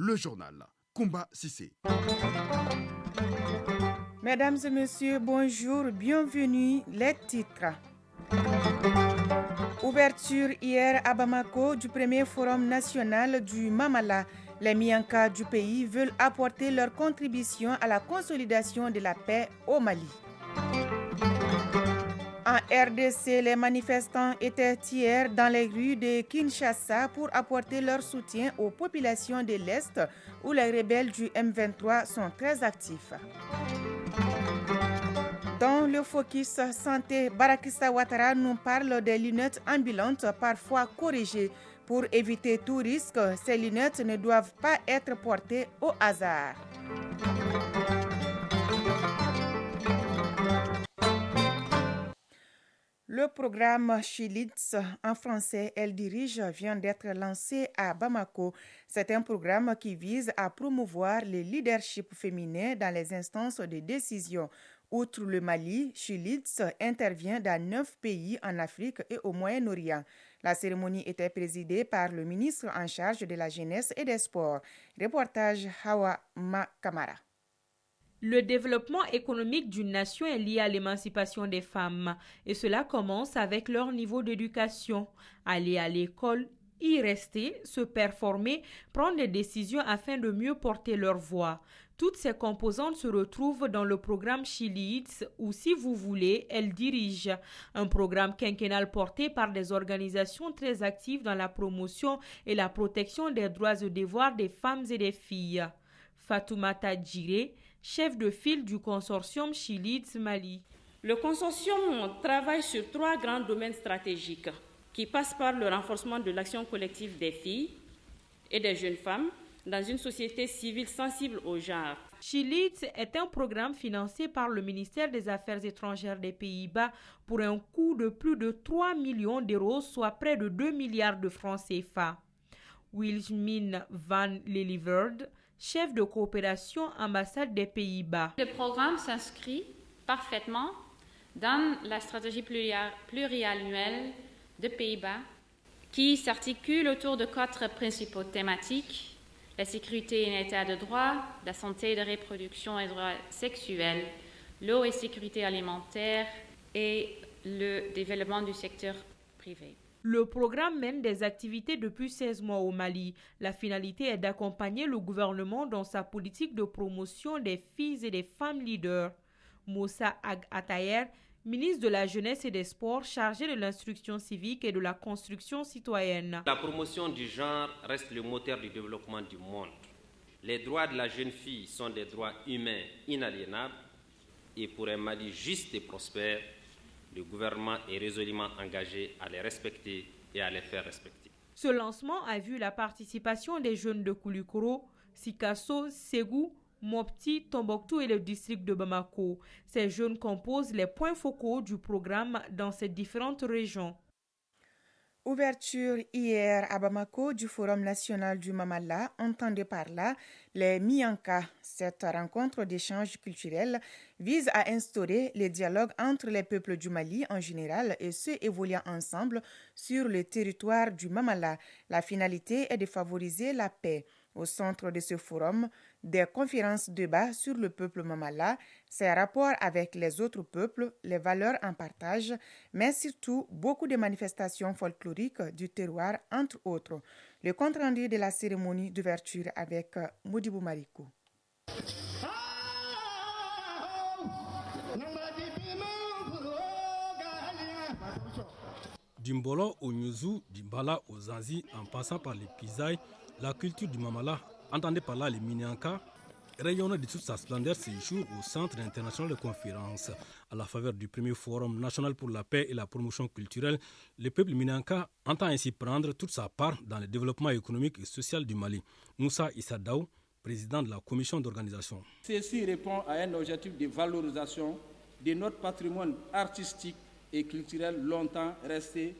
le journal. Koumba Sissé. Mesdames et messieurs, bonjour, bienvenue. Les titres. Ouverture hier à Bamako du premier forum national du Mamala. Les Mianka du pays veulent apporter leur contribution à la consolidation de la paix au Mali. En RDC, les manifestants étaient hier dans les rues de Kinshasa pour apporter leur soutien aux populations de l'Est où les rebelles du M23 sont très actifs. Dans le focus santé, Barakissa Ouattara nous parle des lunettes ambulantes parfois corrigées. Pour éviter tout risque, ces lunettes ne doivent pas être portées au hasard. Le programme Chilits, en français, Elle dirige, vient d'être lancé à Bamako. C'est un programme qui vise à promouvoir le leadership féminin dans les instances de décision. Outre le Mali, Chilits intervient dans 9 pays en Afrique et au Moyen-Orient. La cérémonie était présidée par le ministre en charge de la jeunesse et des sports. Reportage Hawa Makamara. Le développement économique d'une nation est lié à l'émancipation des femmes et cela commence avec leur niveau d'éducation. Aller à l'école, y rester, se performer, prendre des décisions afin de mieux porter leur voix. Toutes ces composantes se retrouvent dans le programme Chilits ou, si vous voulez, Elle dirige, un programme quinquennal porté par des organisations très actives dans la promotion et la protection des droits et devoirs des femmes et des filles. Fatoumata Djiré, chef de file du consortium Chilits Mali. Le consortium travaille sur 3 grands domaines stratégiques qui passent par le renforcement de l'action collective des filles et des jeunes femmes dans une société civile sensible au genre. Chilits est un programme financé par le ministère des Affaires étrangères des Pays-Bas pour un coût de plus de 3 millions d'euros, soit près de 2 milliards de francs CFA. Wilhelmine van Lelieverde, chef de coopération ambassade des Pays-Bas. Le programme s'inscrit parfaitement dans la stratégie pluriannuelle des Pays-Bas qui s'articule autour de 4 principaux thématiques: la sécurité et l'état de droit, la santé et la reproduction et droits sexuels, l'eau et sécurité alimentaire et le développement du secteur privé. Le programme mène des activités depuis 16 mois au Mali. La finalité est d'accompagner le gouvernement dans sa politique de promotion des filles et des femmes leaders. Moussa Ag Atayer, ministre de la Jeunesse et des Sports, chargé de l'instruction civique et de la construction citoyenne. La promotion du genre reste le moteur du développement du monde. Les droits de la jeune fille sont des droits humains inaliénables et pour un Mali juste et prospère, le gouvernement est résolument engagé à les respecter et à les faire respecter. Ce lancement a vu la participation des jeunes de Koulikoro, Sikasso, Ségou, Mopti, Tombouctou et le district de Bamako. Ces jeunes composent les points focaux du programme dans ces différentes régions. Ouverture hier à Bamako du Forum national du Mamala, entendez par là les Mianka. Cette rencontre d'échange culturel vise à instaurer le dialogue entre les peuples du Mali en général et ceux évoluant ensemble sur le territoire du Mamala. La finalité est de favoriser la paix. Au centre de ce forum, des conférences débats sur le peuple Mamala, ses rapports avec les autres peuples, les valeurs en partage, mais surtout beaucoup de manifestations folkloriques du terroir, entre autres. Le compte-rendu de la cérémonie d'ouverture avec Moudibou Marikou. Du Mbolo au Nyuzu, du Mbala au Zanzi, en passant par les Pisaï, la culture du Mamala, entendez par là les Minyanka, rayonnant de toute sa splendeur ces jours au Centre international de conférence. À la faveur du premier forum national pour la paix et la promotion culturelle, le peuple Minyanka entend ainsi prendre toute sa part dans le développement économique et social du Mali. Moussa Issa Daou, président de la commission d'organisation. Ceci répond à un objectif de valorisation de notre patrimoine artistique et culturel longtemps resté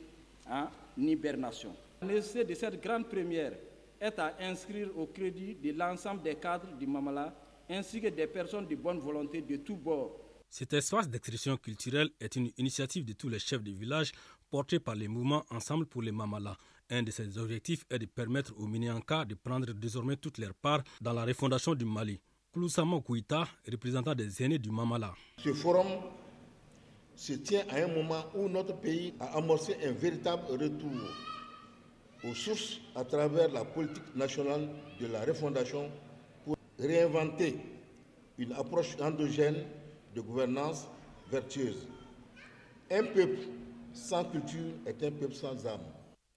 en hibernation. La nécessité de cette grande première est à inscrire au crédit de l'ensemble des cadres du Mamala ainsi que des personnes de bonne volonté de tous bords. Cet espace d'expression culturelle est une initiative de tous les chefs de village portée par les mouvements Ensemble pour les Mamala. Un de ses objectifs est de permettre aux Minianka de prendre désormais toute leur part dans la refondation du Mali. Kouloussama Kouita, représentant des aînés du Mamala. Ce forum se tient à un moment où notre pays a amorcé un véritable retour aux sources à travers la politique nationale de la refondation pour réinventer une approche endogène de gouvernance vertueuse. Un peuple sans culture est un peuple sans âme.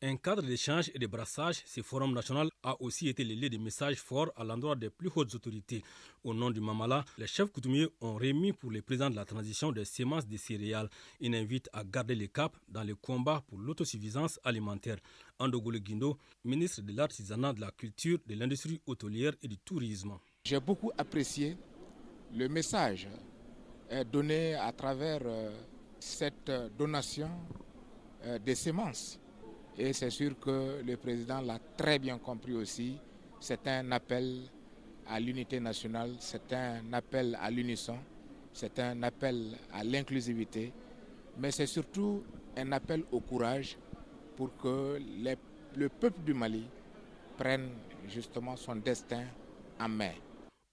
Un cadre d'échange et de brassage, ce forum national a aussi été le lieu de messages forts à l'endroit des plus hautes autorités. Au nom du Mamala, les chefs coutumiers ont remis pour les présidents de la transition des semences de céréales. Ils invitent à garder le cap dans le combat pour l'autosuffisance alimentaire. Andogolo Guindo, ministre de l'artisanat, de la culture, de l'industrie hôtelière et du tourisme. J'ai beaucoup apprécié le message donné à travers cette donation des semences. Et c'est sûr que le président l'a très bien compris aussi. C'est un appel à l'unité nationale, c'est un appel à l'unisson, c'est un appel à l'inclusivité, mais c'est surtout un appel au courage pour que le peuple du Mali prenne justement son destin en main.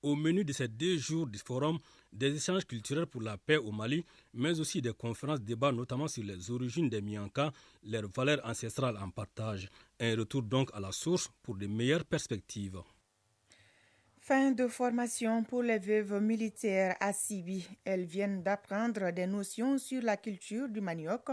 Au menu de ces 2 jours du forum, des échanges culturels pour la paix au Mali, mais aussi des conférences débats notamment sur les origines des Mianka, leurs valeurs ancestrales en partage. Un retour donc à la source pour de meilleures perspectives. Fin de formation pour les veuves militaires à Sibi. Elles viennent d'apprendre des notions sur la culture du manioc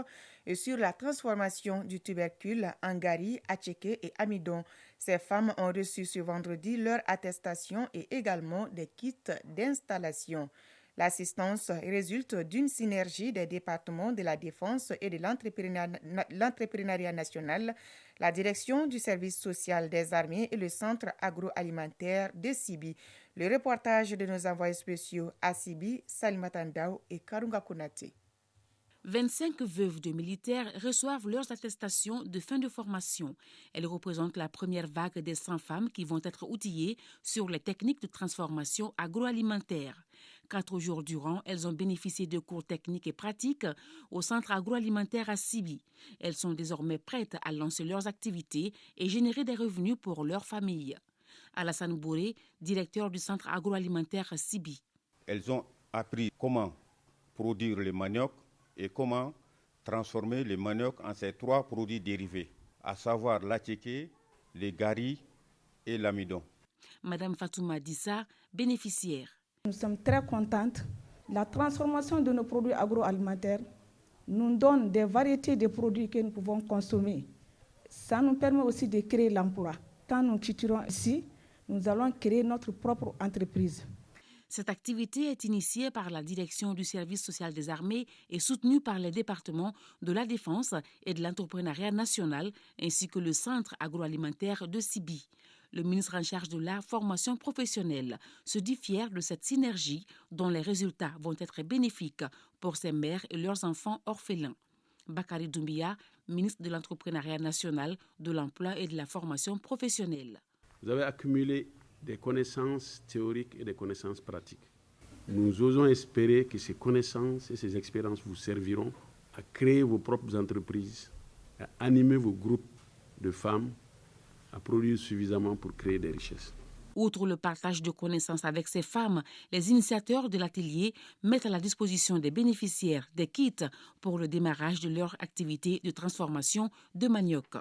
et sur la transformation du tubercule en gari, attiéké et amidon. Ces femmes ont reçu ce vendredi leur attestation et également des kits d'installation. L'assistance résulte d'une synergie des départements de la Défense et de l'entrepreneuriat national, la direction du service social des armées et le centre agroalimentaire de Sibi. Le reportage de nos envoyés spéciaux à Sibi, Salimata Ndao et Karunga Konate. 25 veuves de militaires reçoivent leurs attestations de fin de formation. Elles représentent la première vague des 100 femmes qui vont être outillées sur les techniques de transformation agroalimentaire. 4 jours durant, elles ont bénéficié de cours techniques et pratiques au centre agroalimentaire à Sibi. Elles sont désormais prêtes à lancer leurs activités et générer des revenus pour leur famille. Alassane Bouré, directeur du centre agroalimentaire à Sibi. Elles ont appris comment produire le manioc et comment transformer le manioc en ces 3 produits dérivés, à savoir l'attiéké, le gari et l'amidon. Madame Fatouma Dissa, bénéficiaire. Nous sommes très contentes. La transformation de nos produits agroalimentaires nous donne des variétés de produits que nous pouvons consommer. Ça nous permet aussi de créer l'emploi. Quand nous quitterons ici, nous allons créer notre propre entreprise. Cette activité est initiée par la direction du service social des armées et soutenue par les départements de la Défense et de l'entrepreneuriat national ainsi que le centre agroalimentaire de Sibi. Le ministre en charge de la formation professionnelle se dit fier de cette synergie dont les résultats vont être bénéfiques pour ces mères et leurs enfants orphelins. Bakary Doumbia, ministre de l'entrepreneuriat national, de l'emploi et de la formation professionnelle. Vous avez accumulé des connaissances théoriques et des connaissances pratiques. Nous osons espérer que ces connaissances et ces expériences vous serviront à créer vos propres entreprises, à animer vos groupes de femmes, à produire suffisamment pour créer des richesses. Outre le partage de connaissances avec ces femmes, les initiateurs de l'atelier mettent à la disposition des bénéficiaires des kits pour le démarrage de leur activité de transformation de manioc.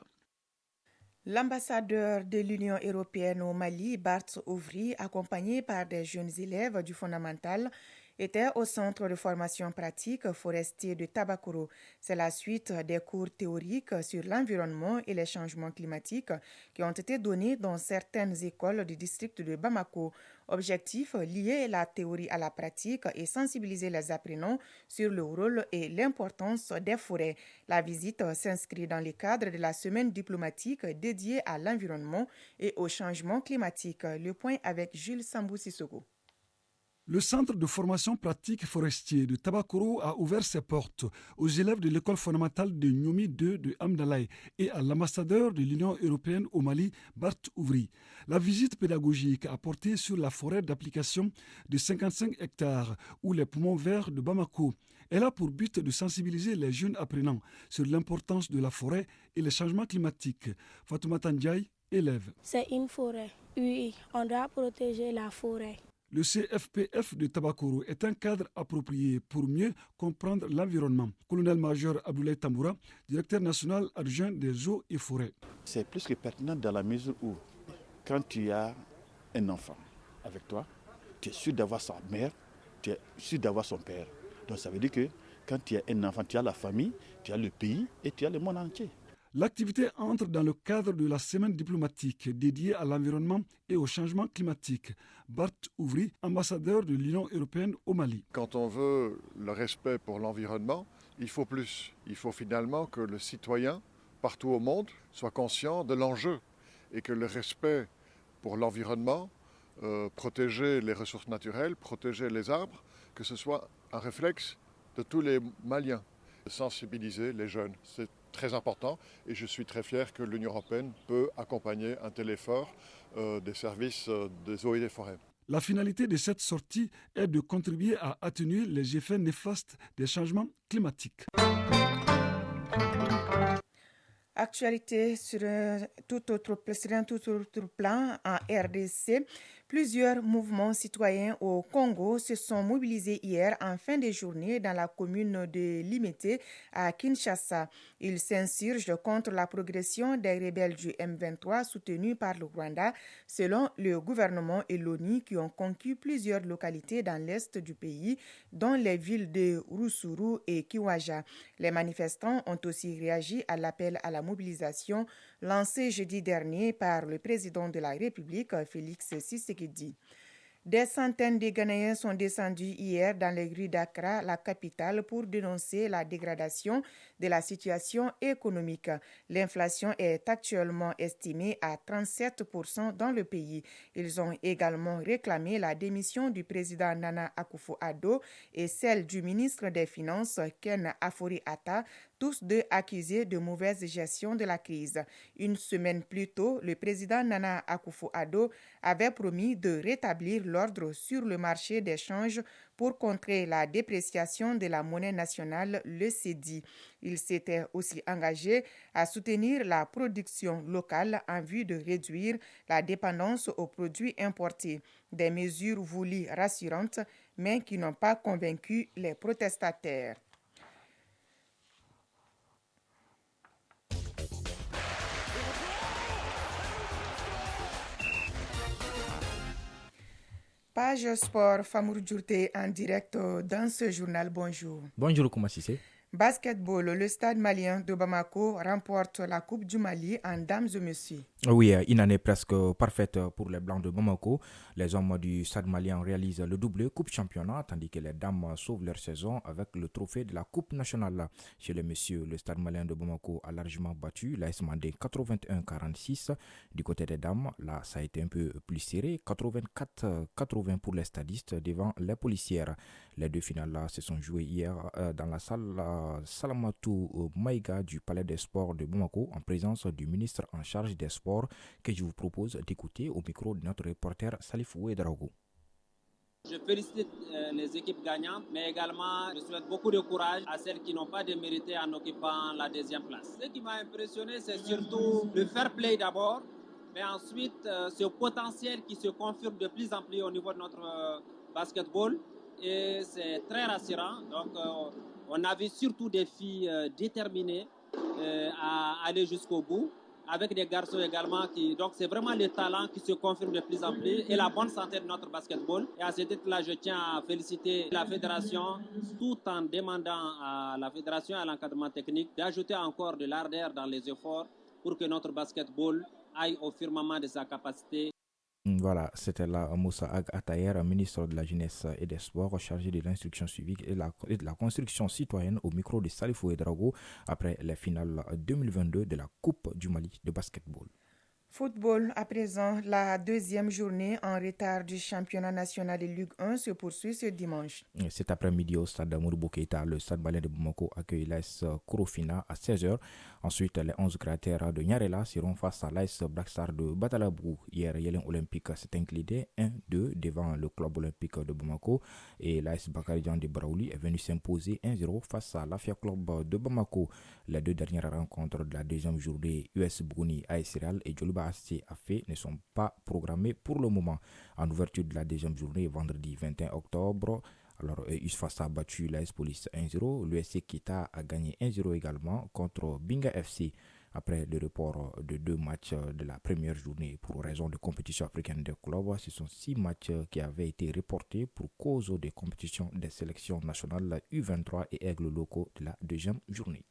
L'ambassadeur de l'Union européenne au Mali, Bart Ouvry, accompagné par des jeunes élèves du fondamental, était au centre de formation pratique forestier de Tabakoro. C'est la suite des cours théoriques sur l'environnement et les changements climatiques qui ont été donnés dans certaines écoles du district de Bamako. Objectif, lier la théorie à la pratique et sensibiliser les apprenants sur le rôle et l'importance des forêts. La visite s'inscrit dans le cadre de la semaine diplomatique dédiée à l'environnement et au changement climatique. Le point avec Jules Sambou-Sissoko. Le centre de formation pratique forestier de Tabakoro a ouvert ses portes aux élèves de l'école fondamentale de Nyomi 2 de Amdalaï et à l'ambassadeur de l'Union européenne au Mali, Bart Ouvry. La visite pédagogique a porté sur la forêt d'application de 55 hectares ou les poumons verts de Bamako. Elle a pour but de sensibiliser les jeunes apprenants sur l'importance de la forêt et les changements climatiques. Fatoumata Ndiaye, élève. C'est une forêt. Oui, on doit protéger la forêt. Le CFPF de Tabakoro est un cadre approprié pour mieux comprendre l'environnement. Colonel-major Abdoulaye Tamboura, directeur national adjoint des eaux et forêts. C'est plus que pertinent dans la mesure où, quand tu as un enfant avec toi, tu es sûr d'avoir sa mère, tu es sûr d'avoir son père. Donc ça veut dire que quand tu as un enfant, tu as la famille, tu as le pays et tu as le monde entier. L'activité entre dans le cadre de la semaine diplomatique dédiée à l'environnement et au changement climatique. Bart Ouvry, ambassadeur de l'Union européenne au Mali. Quand on veut le respect pour l'environnement, il faut plus. Il faut finalement que le citoyen, partout au monde, soit conscient de l'enjeu et que le respect pour l'environnement, protéger les ressources naturelles, protéger les arbres, que ce soit un réflexe de tous les Maliens. Sensibiliser les jeunes, c'est très important et je suis très fier que l'Union européenne peut accompagner un tel effort des services des eaux et des forêts. La finalité de cette sortie est de contribuer à atténuer les effets néfastes des changements climatiques. Actualité sur un tout autre plan en RDC. Plusieurs mouvements citoyens au Congo se sont mobilisés hier en fin de journée dans la commune de Limete à Kinshasa. Ils s'insurgent contre la progression des rebelles du M23 soutenus par le Rwanda, selon le gouvernement et l'ONU qui ont conquis plusieurs localités dans l'est du pays, dont les villes de Rutshuru et Kiwanja. Les manifestants ont aussi réagi à l'appel à la mobilisation lancé jeudi dernier par le président de la République, Félix Tshisekedi. Des centaines de Ghanéens sont descendus hier dans les rues d'Accra, la capitale, pour dénoncer la dégradation de la situation économique. L'inflation est actuellement estimée à 37% dans le pays. Ils ont également réclamé la démission du président Nana Akufo-Addo et celle du ministre des Finances, Ken Afori-Atta, tous deux accusés de mauvaise gestion de la crise. Une semaine plus tôt, le président Nana Akufo-Addo avait promis de rétablir l'ordre sur le marché des changes pour contrer la dépréciation de la monnaie nationale, le cedi. Il s'était aussi engagé à soutenir la production locale en vue de réduire la dépendance aux produits importés. Des mesures voulues rassurantes, mais qui n'ont pas convaincu les protestataires. Page sport, Famour Djourté en direct dans ce journal. Bonjour. Bonjour, comment c'est? Basketball, le stade malien de Bamako remporte la Coupe du Mali en dames et messieurs. Oui, une année presque parfaite pour les Blancs de Bamako. Les hommes du stade malien réalisent le doublé Coupe Championnat, tandis que les dames sauvent leur saison avec le trophée de la Coupe nationale. Chez les messieurs, le stade malien de Bamako a largement battu l'AS Mandé 81-46. Du côté des dames, là, ça a été un peu plus serré, 84-80 pour les stadistes devant les policières. Les deux finales là se sont jouées hier dans la salle Salamatou Maïga du Palais des Sports de Bamako en présence du ministre en charge des Sports que je vous propose d'écouter au micro de notre reporter Salif Ouedraogo. Je félicite les équipes gagnantes, mais également je souhaite beaucoup de courage à celles qui n'ont pas démérité en occupant la deuxième place. Ce qui m'a impressionné, c'est surtout le fair play d'abord, mais ensuite ce potentiel qui se confirme de plus en plus au niveau de notre basketball. Et c'est très rassurant. Donc, on a vu surtout des filles déterminées à aller jusqu'au bout, avec des garçons également donc c'est vraiment le talent qui se confirme de plus en plus et la bonne santé de notre basketball. Et à ce titre-là, je tiens à féliciter la fédération tout en demandant à la fédération et à l'encadrement technique d'ajouter encore de l'ardeur dans les efforts pour que notre basketball aille au firmament de sa capacité. Voilà, c'était là Moussa Ag Atayer, ministre de la Jeunesse et des Sports, chargé de l'instruction civique et de la construction citoyenne au micro de Salifou Ouedraogo après les finales 2022 de la Coupe du Mali de basketball. Football, à présent, la deuxième journée en retard du championnat national de Ligue 1 se poursuit ce dimanche. Cet après-midi au stade Modibo Keïta, le stade malien de Bamako accueille l'AS Korofina à 16h. Ensuite, les 11 cratères de Nyarela seront face à l'AS Black Star de Batalabou. Hier, Yélin Olympique s'est incliné 1-2 devant le club olympique de Bamako et l'AS Bakarijan de Braouli est venu s'imposer 1-0 face à l'Afia Club de Bamako. Les deux dernières rencontres de la deuxième journée, US Bougouni, AS Real et Djoliba Afé ne sont pas programmés pour le moment. En ouverture de la deuxième journée, vendredi 21 octobre, alors USFASA a battu l'AS Police 1-0. L'USC Kita a gagné 1-0 également contre Binga FC. Après le report de 2 matchs de la première journée pour raison de compétition africaine des clubs, ce sont 6 matchs qui avaient été reportés pour cause des compétitions des sélections nationales U23 et aigles locaux de la deuxième journée.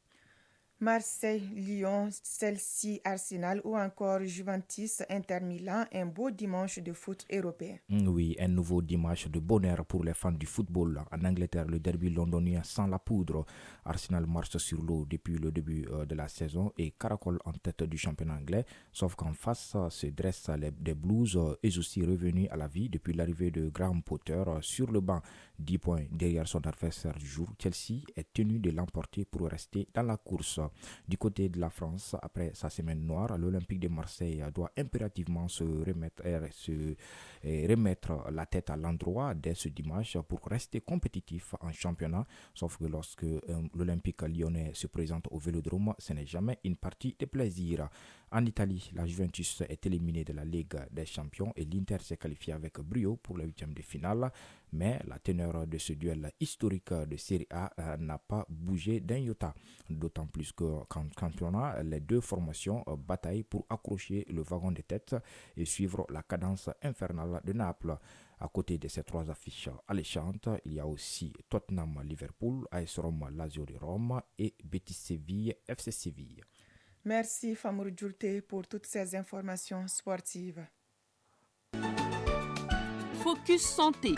Marseille, Lyon, Chelsea, Arsenal ou encore Juventus, Inter Milan, un beau dimanche de foot européen. Oui, un nouveau dimanche de bonheur pour les fans du football. En Angleterre, le derby londonien sans la poudre. Arsenal marche sur l'eau depuis le début de la saison et caracole en tête du championnat anglais. Sauf qu'en face se dressent des Blues, eux aussi revenus à la vie depuis l'arrivée de Graham Potter sur le banc. 10 points derrière son adversaire du jour, Chelsea est tenu de l'emporter pour rester dans la course. Du côté de la France, après sa semaine noire, l'Olympique de Marseille doit impérativement se remettre la tête à l'endroit dès ce dimanche pour rester compétitif en championnat. Sauf que lorsque l'Olympique lyonnais se présente au Vélodrome, ce n'est jamais une partie de plaisir. En Italie, la Juventus est éliminée de la Ligue des Champions et l'Inter s'est qualifié avec brio pour les huitièmes de finale. Mais la teneur de ce duel historique de Serie A n'a pas bougé d'un iota. D'autant plus qu'en championnat, les deux formations bataillent pour accrocher le wagon de tête et suivre la cadence infernale de Naples. À côté de ces 3 affiches alléchantes, il y a aussi Tottenham-Liverpool, AS Rome, Lazio de Rome et Betis Séville, FC Séville. Merci Famour Djoulte pour toutes ces informations sportives. Focus Santé.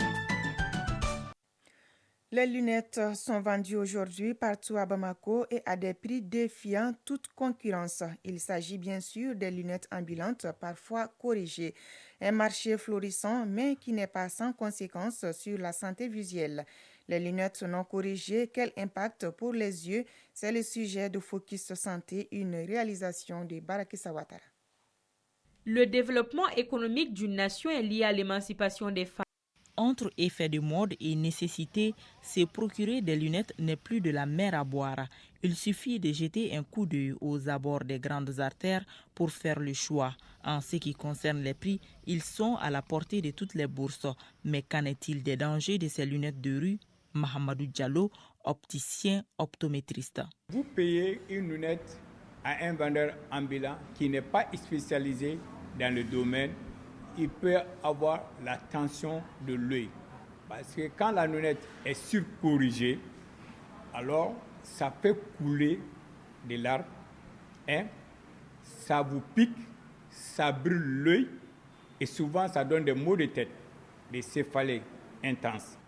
Les lunettes sont vendues aujourd'hui partout à Bamako et à des prix défiant toute concurrence. Il s'agit bien sûr des lunettes ambulantes, parfois corrigées. Un marché florissant, mais qui n'est pas sans conséquences sur la santé visuelle. Les lunettes non corrigées, quel impact pour les yeux? C'est le sujet de Focus Santé, une réalisation de Barakissa Ouattara. Le développement économique d'une nation est lié à l'émancipation des femmes. Entre effet de mode et nécessité, se procurer des lunettes n'est plus de la mer à boire. Il suffit de jeter un coup d'œil aux abords des grandes artères pour faire le choix. En ce qui concerne les prix, ils sont à la portée de toutes les bourses. Mais qu'en est-il des dangers de ces lunettes de rue? Mahamadou Diallo, opticien optométriste. Vous payez une lunette à un vendeur ambulant qui n'est pas spécialisé dans le domaine. Il peut avoir la tension de l'œil. Parce que quand la lunette est surcorrigée, alors ça fait couler des larmes, ça vous pique, ça brûle l'œil et souvent ça donne des maux de tête, des céphalées intenses.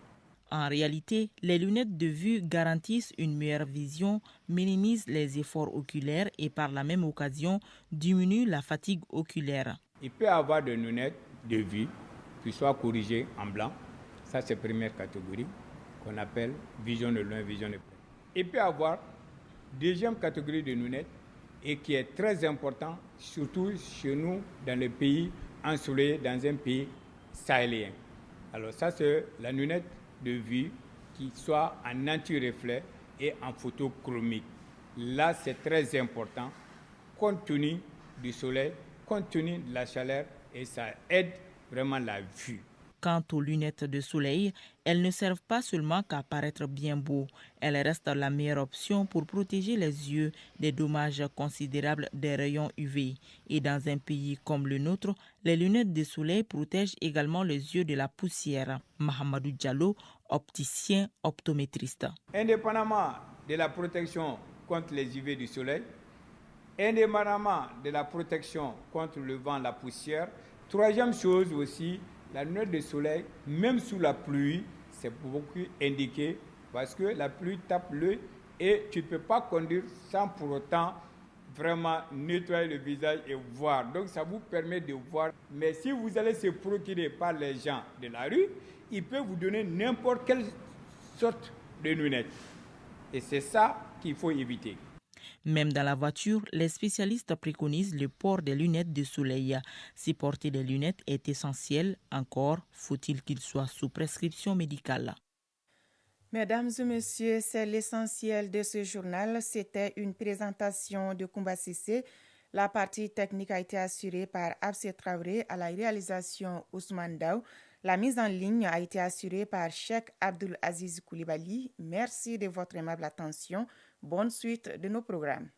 En réalité, les lunettes de vue garantissent une meilleure vision, minimisent les efforts oculaires et par la même occasion diminuent la fatigue oculaire. Il peut y avoir des lunettes de vue qui soient corrigées en blanc. Ça, c'est la première catégorie qu'on appelle vision de loin, vision de près. Il peut y avoir deuxième catégorie de lunettes et qui est très important, surtout chez nous, dans les pays ensoleillés, dans un pays sahélien. Alors ça, c'est la lunette de vue qui soit en anti-reflet et en photochromique. Là, c'est très important, compte tenu du soleil, compte tenu de la chaleur, et ça aide vraiment la vue. Quant aux lunettes de soleil, elles ne servent pas seulement qu'à paraître bien beau. Elles restent la meilleure option pour protéger les yeux des dommages considérables des rayons UV. Et dans un pays comme le nôtre, les lunettes de soleil protègent également les yeux de la poussière. Mahamadou Diallo, opticien optométriste. Indépendamment de la protection contre les UV du soleil, indépendamment de la protection contre le vent, la poussière, troisième chose aussi, la lunette de soleil, même sous la pluie, c'est beaucoup indiqué parce que la pluie tape l'œil et tu ne peux pas conduire sans pour autant vraiment nettoyer le visage et voir. Donc ça vous permet de voir. Mais si vous allez se procurer par les gens de la rue, ils peuvent vous donner n'importe quelle sorte de lunettes. Et c'est ça qu'il faut éviter. Même dans la voiture, les spécialistes préconisent le port des lunettes de soleil. Si porter des lunettes est essentiel, encore faut-il qu'il soit sous prescription médicale. Mesdames et messieurs, c'est l'essentiel de ce journal. C'était une présentation de Koumba Sissé. La partie technique a été assurée par Abse Traoré, à la réalisation Ousmane Daou. La mise en ligne a été assurée par Cheikh Abdul Aziz Koulibaly. Merci de votre aimable attention. Bonne suite de nos programmes.